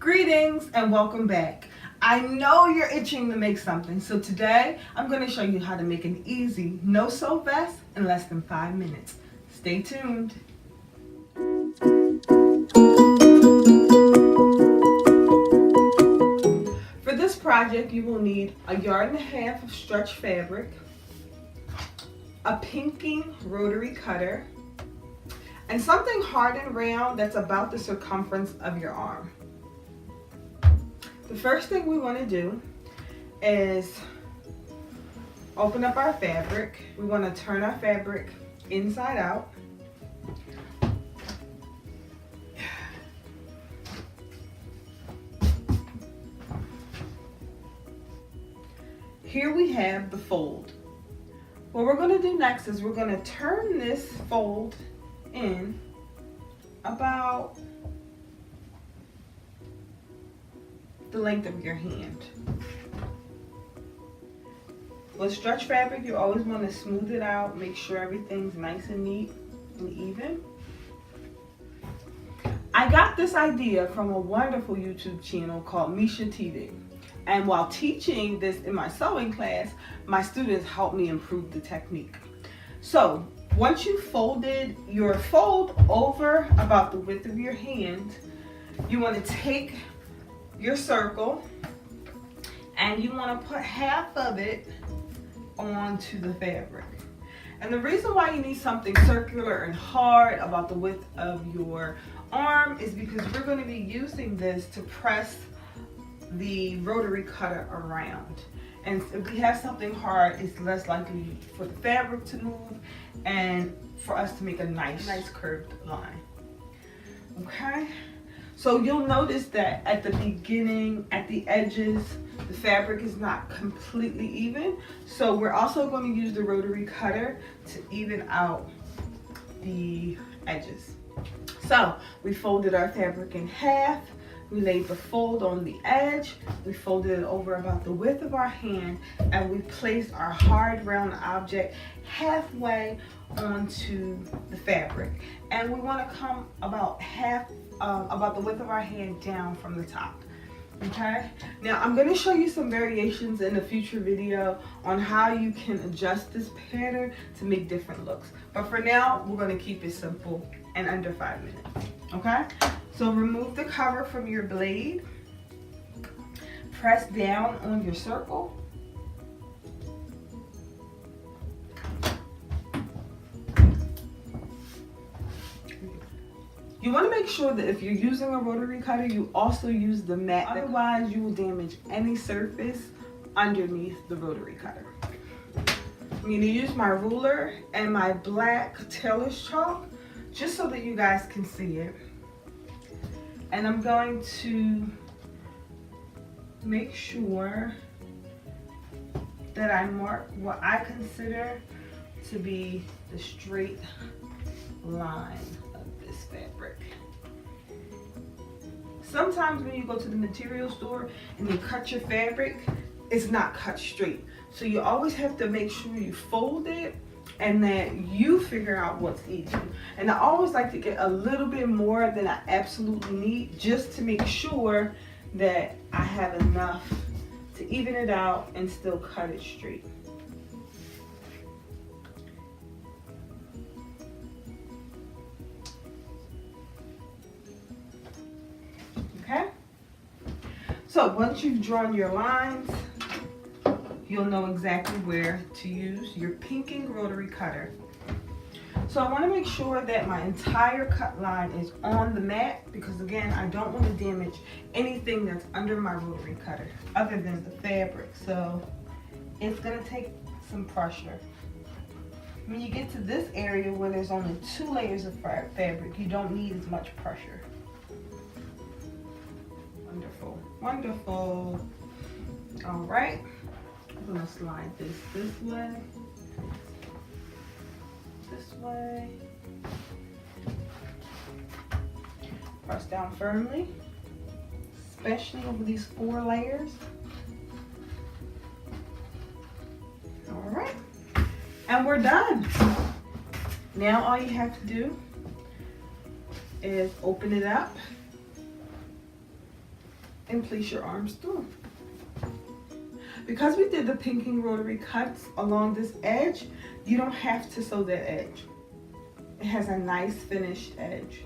Greetings and welcome back. I know you're itching to make something, so today I'm going to show you how to make an easy no-sew vest in less than 5 minutes. Stay tuned. For this project, you will need a 1.5 yards of stretch fabric, a pinking rotary cutter, and something hard and round that's about the circumference of your arm. The first thing we want to do is open up our fabric. We want to turn our fabric inside out. Here we have the fold. What we're going to do next is we're going to turn this fold in about the length of your hand. With stretch fabric, you always want to smooth it out, make sure everything's nice and neat and even. I got this idea from a wonderful YouTube channel called Misha TV. And while teaching this in my sewing class, my students helped me improve the technique. So once you folded your fold over about the width of your hand, you want to take your circle and you want to put half of it onto the fabric. And the reason why you need something circular and hard about the width of your arm is because we're going to be using this to press the rotary cutter around. And if we have something hard, it's less likely for the fabric to move and for us to make a nice curved line. Okay? So you'll notice that at the beginning, at the edges, the fabric is not completely even. So we're also going to use the rotary cutter to even out the edges. So we folded our fabric in half. We laid the fold on the edge, we folded it over about the width of our hand, and we placed our hard round object halfway onto the fabric. And we want to come about about the width of our hand down from the top. Okay, now I'm going to show you some variations in a future video on how you can adjust this pattern to make different looks. But for now, we're going to keep it simple and under 5 minutes. Okay, so remove the cover from your blade, press down on your circle, you want to make sure that if you're using a rotary cutter, you also use the mat. Otherwise, you will damage any surface underneath the rotary cutter. I'm going to use my ruler and my black tailor's chalk just so that you guys can see it. And I'm going to make sure that I mark what I consider to be the straight line of this fabric. Sometimes when you go to the material store and they cut your fabric, it's not cut straight. So you always have to make sure you fold it and that you figure out what's even. And I always like to get a little bit more than I absolutely need, just to make sure that I have enough to even it out and still cut it straight. Okay? So once you've drawn your lines, you'll know exactly where to use your pinking rotary cutter. So I want to make sure that my entire cut line is on the mat because again, I don't want to damage anything that's under my rotary cutter other than the fabric. So it's going to take some pressure. When you get to this area where there's only 2 layers of fabric, you don't need as much pressure. Wonderful, wonderful. All right. I'm going to slide this way, press down firmly, especially over these 4 layers. All right, and we're done. Now all you have to do is open it up and place your arms through. Because we did the pinking rotary cuts along this edge, you don't have to sew that edge. It has a nice finished edge.